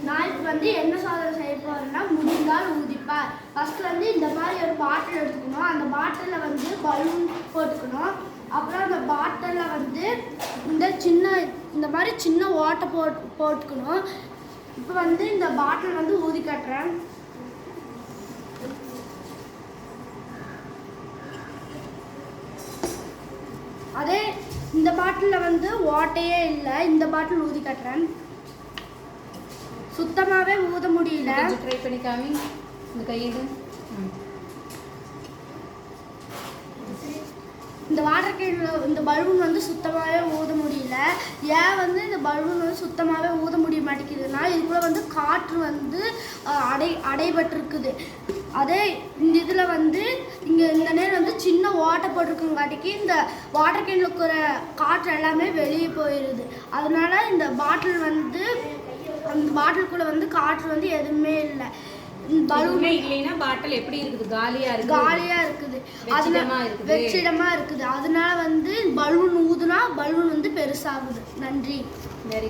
நான் இப்போ வந்து என்ன சாதனை செய்ய போறேன்னா முடிந்தால் ஊதிப்பார். ஃபர்ஸ்ட் வந்து இந்த மாதிரி ஒரு பாட்டில் எடுத்துக்கணும். அந்த பாட்டிலில் வந்து பலூன் போட்டுக்கணும். அப்புறம் அந்த பாட்டிலில் வந்து இந்த மாதிரி சின்ன ஓட்டை போட்டுக்கணும். இப்போ வந்து இந்த பாட்டில் வந்து ஊதி காட்டுறேன். அதே இந்த பாட்டிலில் வந்து ஓட்டையே இல்லை. இந்த பாட்டில் ஊதி காட்டுறேன். சுத்தமாகவே ஊத முடியல. ட்ரை பண்ணி காமி. இந்த கையிடு. இந்த வாட்டர் கேனில் இந்த பலூன் வந்து சுத்தமாகவே ஊத முடியல. ஏன் வந்து இந்த பலூன் வந்து சுத்தமாகவே ஊத முடிய மாட்டேங்குதுன்னா இதுக்குள்ள வந்து காற்று வந்து அடைபட்டிருக்குது. அதே இந்த இதில் வந்து இங்கே இந்த நேரம் வந்து சின்ன ஓட்டை போட்டிருக்குங்காட்டிக்கு இந்த வாட்டர் கேனில் இருக்கிற காற்று எல்லாமே வெளியே போயிடுது. அதனால இந்த பாட்டில் வந்து அந்த பாட்டிலுக்குள்ள வந்து காற்று வந்து எதுவுமே இல்லை. பலூனே இல்லைன்னா பாட்டில் எப்படி இருக்குது? காலியா இருக்குது. வெற்றிடமா இருக்குது. அதனால வந்து பலூன் ஊதுனா பலூன் வந்து பெருசாகுது. நன்றி.